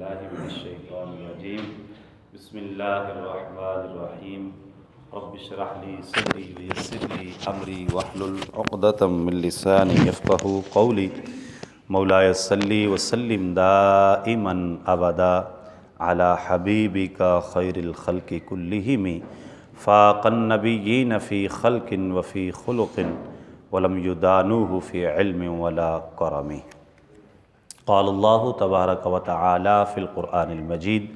باللہ من الشیطان الرجیم بسم اللہ الرحمن الرحیم رب اشرح لی صدری ویسر لی امری واحلل عقدۃ من لسانی یفقہوا قولی مولاي صلی وسلم دائما ابدا علی حبیبک خیر الخلق کلہم فاق النبیین فی خلق وفی خلق ولم یدانوہ فی علم ولا کرم۔ قال اللہ تبارک و تعالی فی القرآن المجید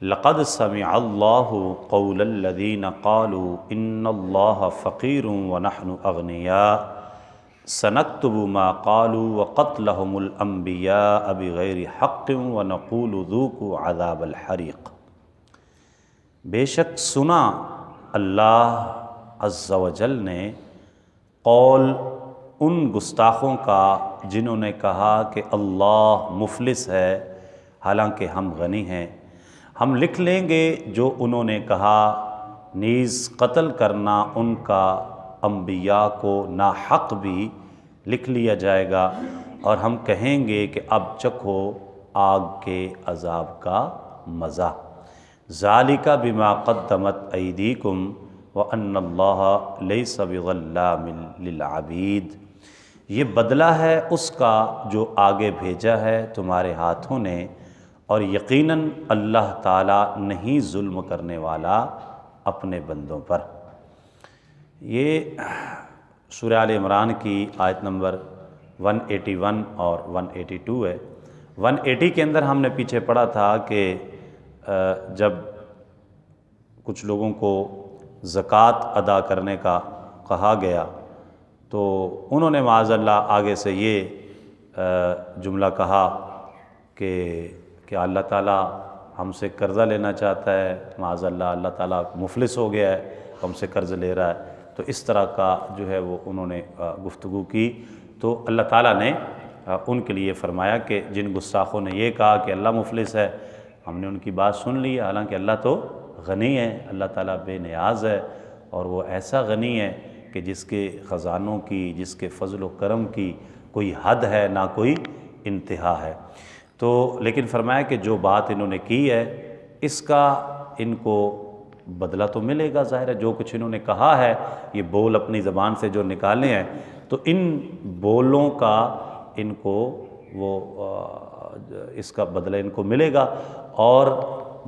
لقد سمع اللہ قول الذین قالوا ان اللہ فقیر ونحن اغنیاء سنکتب ما قالوا وقتلهم الانبیاء بغیر حق ونقول ذوقوا عذاب الحریق۔ بے شک سنا اللہ عز و جل نے قول ان گستاخوں کا جنہوں نے کہا کہ اللہ مفلس ہے حالانکہ ہم غنی ہیں، ہم لکھ لیں گے جو انہوں نے کہا، نیز قتل کرنا ان کا انبیاء کو ناحق بھی لکھ لیا جائے گا، اور ہم کہیں گے کہ اب چکھو آگ کے عذاب کا مزہ۔ ذالک بما قدمت ایدیکم وان اللہ لیس بظلام للعبید۔ یہ بدلہ ہے اس کا جو آگے بھیجا ہے تمہارے ہاتھوں نے، اور یقیناً اللہ تعالیٰ نہیں ظلم کرنے والا اپنے بندوں پر۔ یہ سورہ آل عمران کی آیت نمبر 181 اور 182 ہے۔ 180 کے اندر ہم نے پیچھے پڑھا تھا کہ جب کچھ لوگوں کو زکوٰۃ ادا کرنے کا کہا گیا تو انہوں نے معاذ اللہ آگے سے یہ جملہ کہا کہ اللہ تعالیٰ ہم سے قرضہ لینا چاہتا ہے، معاذ اللہ اللہ تعالیٰ مفلس ہو گیا ہے، ہم سے قرض لے رہا ہے۔ تو اس طرح کا جو ہے وہ انہوں نے گفتگو کی، تو اللہ تعالیٰ نے ان کے لیے فرمایا کہ جن گستاخوں نے یہ کہا کہ اللہ مفلس ہے، ہم نے ان کی بات سن لی ہے، حالانکہ اللہ تو غنی ہے، اللہ تعالیٰ بے نیاز ہے، اور وہ ایسا غنی ہے کہ جس کے خزانوں کی، جس کے فضل و کرم کی کوئی حد ہے نہ کوئی انتہا ہے۔ تو لیکن فرمایا کہ جو بات انہوں نے کی ہے اس کا ان کو بدلہ تو ملے گا، ظاہر ہے جو کچھ انہوں نے کہا ہے، یہ بول اپنی زبان سے جو نکالے ہیں، تو ان بولوں کا ان کو وہ اس کا بدلہ ان کو ملے گا۔ اور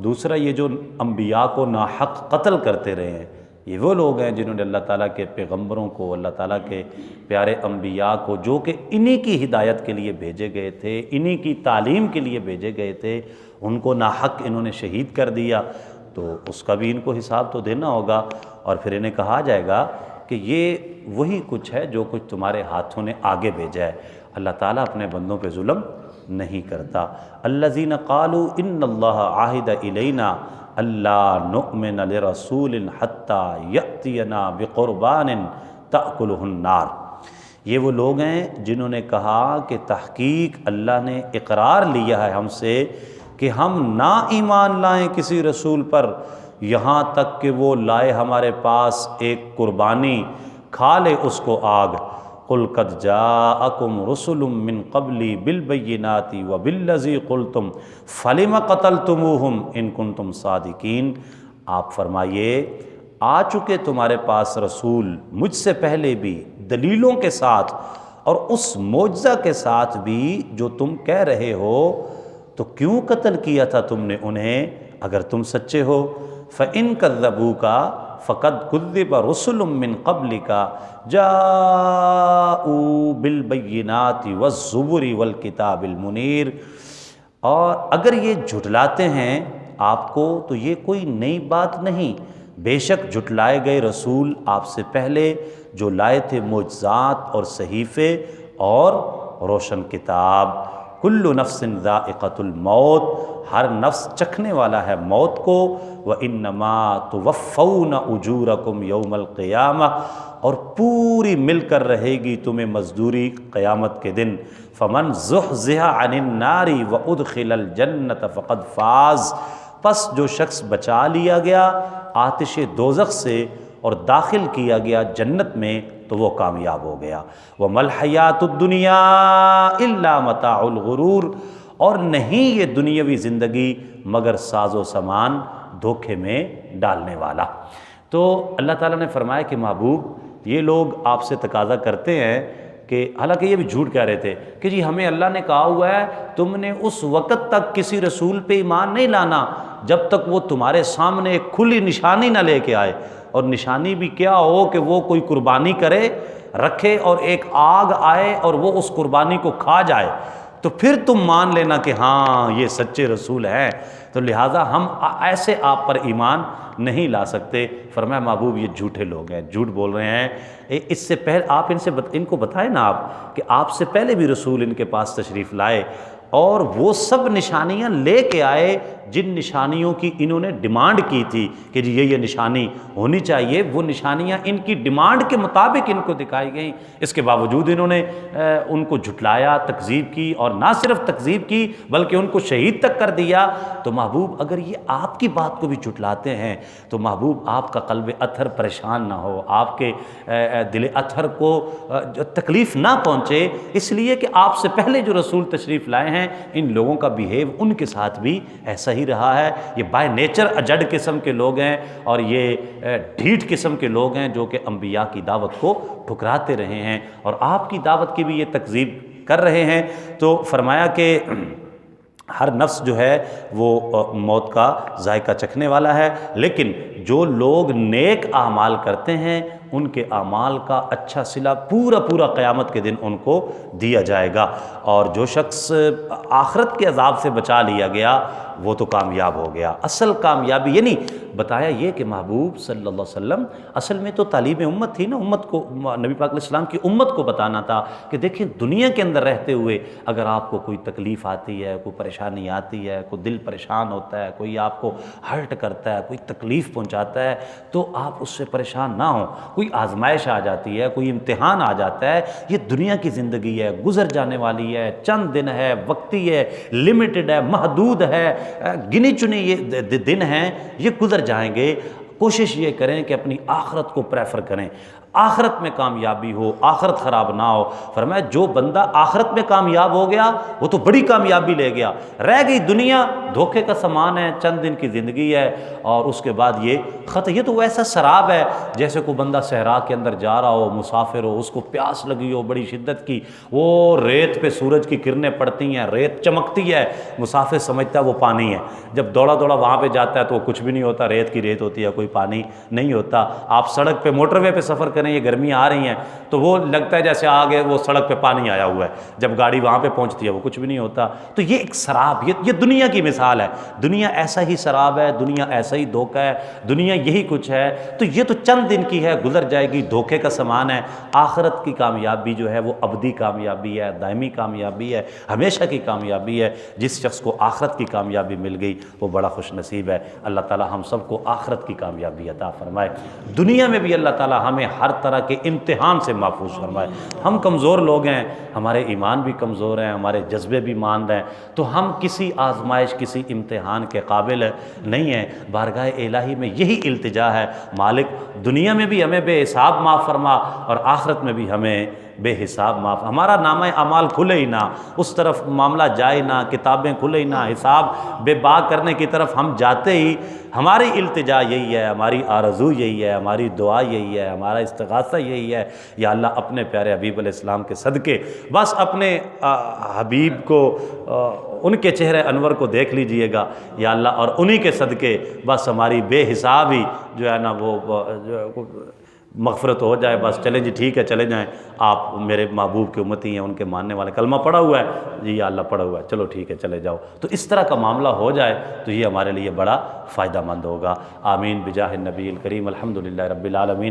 دوسرا یہ جو انبیاء کو ناحق قتل کرتے رہے ہیں، یہ وہ لوگ ہیں جنہوں نے اللہ تعالیٰ کے پیغمبروں کو، اللہ تعالیٰ کے پیارے انبیاء کو، جو کہ انہی کی ہدایت کے لیے بھیجے گئے تھے، انہی کی تعلیم کے لیے بھیجے گئے تھے، ان کو ناحق انہوں نے شہید کر دیا، تو اس کا بھی ان کو حساب تو دینا ہوگا۔ اور پھر انہیں کہا جائے گا کہ یہ وہی کچھ ہے جو کچھ تمہارے ہاتھوں نے آگے بھیجا ہے۔ اللہ تعالیٰ اپنے بندوں پہ ظلم نہیں کرتا۔ الذین قالوا ان اللہ عہد الینا اللہ نؤمن لرسول حتی یأتینا بقربان تأکلہ النار۔ یہ وہ لوگ ہیں جنہوں نے کہا کہ تحقیق اللہ نے اقرار لیا ہے ہم سے کہ ہم نہ ایمان لائیں کسی رسول پر یہاں تک کہ وہ لائے ہمارے پاس ایک قربانی، کھا لے اس کو آگ۔ قل قد جاءکم رسل من قبلی بالبینات وبالذی قلتم فلم قتلتموہم ان کنتم صادقین۔ آپ فرمائیے آ چکے تمہارے پاس رسول مجھ سے پہلے بھی دلیلوں کے ساتھ اور اس معجزہ کے ساتھ بھی جو تم کہہ رہے ہو، تو کیوں قتل کیا تھا تم نے انہیں اگر تم سچے ہو؟ فَإِن كَذَّبُوكَ فَقَدْ كُذِّبَ رُسُلٌ مِّن قَبْلِكَ جَاءُوا بِالْبَيِّنَاتِ وَالزُّبُرِ وَالْكِتَابِ الْمُنِيرِ۔ اور اگر یہ جھٹلاتے ہیں آپ کو تو یہ کوئی نئی بات نہیں، بے شک جھٹلائے گئے رسول آپ سے پہلے جو لائے تھے معجزات اور صحیفے اور روشن کتاب۔ کل نفس ذائقۃ الموت، ہر نفس چکھنے والا ہے موت کو۔ وَإِنَّمَا تُوَفَّوْنَ أُجُورَكُمْ يَوْمَ الْقِيَامَةِ، اور پوری مل کر رہے گی تمہیں مزدوری قیامت کے دن۔ فَمَنْ زُحْزِحَ عَنِ النَّارِ وَأُدْخِلَ الْجَنَّةَ فَقَدْ فَازَ، پس جو شخص بچا لیا گیا آتش دوزخ سے اور داخل کیا گیا جنت میں تو وہ کامیاب ہو گیا۔ وَمَا الْحَيَاةُ الدُّنْيَا إِلَّا مَتَاعُ الْغُرُورِ، اور نہیں یہ دنیاوی زندگی مگر ساز و سامان دھوکے میں ڈالنے والا۔ تو اللہ تعالیٰ نے فرمایا کہ محبوب یہ لوگ آپ سے تقاضا کرتے ہیں کہ حالانکہ یہ بھی جھوٹ کہہ رہے تھے کہ جی ہمیں اللہ نے کہا ہوا ہے تم نے اس وقت تک کسی رسول پہ ایمان نہیں لانا جب تک وہ تمہارے سامنے ایک کھلی نشانی نہ لے کے آئے، اور نشانی بھی کیا ہو کہ وہ کوئی قربانی کرے رکھے اور ایک آگ آئے اور وہ اس قربانی کو کھا جائے، تو پھر تم مان لینا کہ ہاں یہ سچے رسول ہیں۔ تو لہٰذا ہم ایسے آپ پر ایمان نہیں لا سکتے۔ فرمایا محبوب یہ جھوٹے لوگ ہیں، جھوٹ بول رہے ہیں۔ اس سے پہلے آپ ان کو بتائیں نا آپ کہ آپ سے پہلے بھی رسول ان کے پاس تشریف لائے اور وہ سب نشانیاں لے کے آئے جن نشانیوں کی انہوں نے ڈیمانڈ کی تھی کہ جی یہ نشانی ہونی چاہیے، وہ نشانیاں ان کی ڈیمانڈ کے مطابق ان کو دکھائی گئیں۔ اس کے باوجود انہوں نے ان کو جھٹلایا، تکذیب کی، اور نہ صرف تکذیب کی بلکہ ان کو شہید تک کر دیا۔ تو محبوب اگر یہ آپ کی بات کو بھی جھٹلاتے ہیں تو محبوب آپ کا قلب اطہر پریشان نہ ہو، آپ کے دل اطہر کو تکلیف نہ پہنچے، اس لیے کہ آپ سے پہلے جو رسول تشریف لائے ہیں ان لوگوں کا بیہیو ان کے ساتھ بھی ایسا ہی رہا ہے۔ یہ بائی نیچر اجڑ قسم کے لوگ ہیں اور یہ ڈھیٹ قسم کے لوگ ہیں جو کہ انبیاء کی دعوت کو ٹھکراتے رہے ہیں اور آپ کی دعوت کی بھی یہ تکذیب کر رہے ہیں۔ تو فرمایا کہ ہر نفس جو ہے وہ موت کا ذائقہ چکھنے والا ہے، لیکن جو لوگ نیک اعمال کرتے ہیں ان کے اعمال کا اچھا صلہ پورا قیامت کے دن ان کو دیا جائے گا، اور جو شخص آخرت کے عذاب سے بچا لیا گیا وہ تو کامیاب ہو گیا۔ اصل کامیابی یعنی بتایا یہ کہ محبوب صلی اللہ علیہ وسلم اصل میں تو تعلیم امت تھی نا، امت کو نبی پاک علیہ السلام کی امت کو بتانا تھا کہ دیکھیں دنیا کے اندر رہتے ہوئے اگر آپ کو کوئی تکلیف آتی ہے، کوئی پریشانی آتی ہے، کوئی دل پریشان ہوتا ہے، کوئی آپ کو ہرٹ کرتا ہے، کوئی تکلیف پہنچاتا ہے تو آپ اس سے پریشان نہ ہوں۔ کوئی آزمائش آ جاتی ہے، کوئی امتحان آ جاتا ہے، یہ دنیا کی زندگی ہے، گزر جانے والی ہے، چند دن ہے، وقتی ہے، لمیٹڈ ہے، محدود ہے، گنی چنی یہ دن ہیں، یہ گزر جائیں گے۔ کوشش یہ کریں کہ اپنی آخرت کو پریفر کریں، آخرت میں کامیابی ہو، آخرت خراب نہ ہو۔ فرمایا جو بندہ آخرت میں کامیاب ہو گیا وہ تو بڑی کامیابی لے گیا، رہ گئی دنیا دھوکے کا سامان ہے، چند دن کی زندگی ہے اور اس کے بعد یہ ختم۔ یہ تو ویسا سراب ہے جیسے کوئی بندہ صحرا کے اندر جا رہا ہو، مسافر ہو، اس کو پیاس لگی ہو بڑی شدت کی، وہ ریت پہ سورج کی کرنیں پڑتی ہیں، ریت چمکتی ہے، مسافر سمجھتا ہے وہ پانی ہے، جب دوڑا وہاں پہ جاتا ہے تو وہ کچھ بھی نہیں ہوتا، ریت کی ریت ہوتی ہے، کوئی پانی نہیں ہوتا۔ آپ سڑک پہ موٹر وے پہ سفر کریں، یہ گرمیاں آ رہی ہیں تو وہ لگتا ہے جیسے آگے وہ سڑک پہ پانی آیا ہوا ہے، جب گاڑی وہاں پہ پہنچتی ہے وہ کچھ بھی نہیں ہوتا۔ تو یہ ایک سراب، یہ دنیا کی مثال ہے، دنیا ایسا ہی سراب ہے، دنیا ایسا ہی دھوکہ ہے، دنیا یہی کچھ ہے۔ تو یہ تو چند دن کی ہے، گزر جائے گی، دھوکے کا سامان ہے۔ آخرت کی کامیابی جو ہے وہ ابدی کامیابی ہے، دائمی کامیابی ہے، ہمیشہ کی کامیابی ہے۔ جس شخص کو آخرت کی کامیابی مل گئی وہ بڑا خوش نصیب ہے۔ اللہ تعالی ہم سب کو آخرت کی کامیابی عطا فرمائے، دنیا میں بھی اللہ تعالی ہمیں ہر طرح کے امتحان سے محفوظ فرمائے۔ ہم کمزور لوگ ہیں، ہمارے ایمان بھی کمزور ہیں، ہمارے جذبے بھی ماند ہیں، تو ہم کسی آزمائش کسی امتحان کے قابل نہیں ہیں۔ بارگاہ الہی میں یہی التجا ہے، مالک دنیا میں بھی ہمیں بے حساب معاف فرما اور آخرت میں بھی ہمیں بے حساب معاف، ہمارا نامہ اعمال کھلے ہی نہ، اس طرف معاملہ جائے نہ، کتابیں کھلے ہی نہ، حساب بے باک کرنے کی طرف ہم جاتے ہی ہماری التجا یہی ہے، ہماری آرزو یہی ہے، ہماری دعا یہی ہے، ہمارا استغاثہ یہی ہے، یا اللہ اپنے پیارے حبیب علیہ السلام کے صدقے بس اپنے حبیب کو ان کے چہرے انور کو دیکھ لیجئے گا یا اللہ، اور انہی کے صدقے بس ہماری بے حساب ہی جو ہے نا وہ مغفرت ہو جائے، بس چلیں جی ٹھیک ہے چلے جائیں، آپ میرے محبوب کے امتی ہیں، ان کے ماننے والے، کلمہ پڑھا ہوا ہے جی یا اللہ پڑھا ہوا ہے، چلو ٹھیک ہے چلے جاؤ۔ تو اس طرح کا معاملہ ہو جائے تو یہ ہمارے لیے بڑا فائدہ مند ہوگا۔ آمین بجاہ النبی الکریم، الحمدللہ رب العالمین۔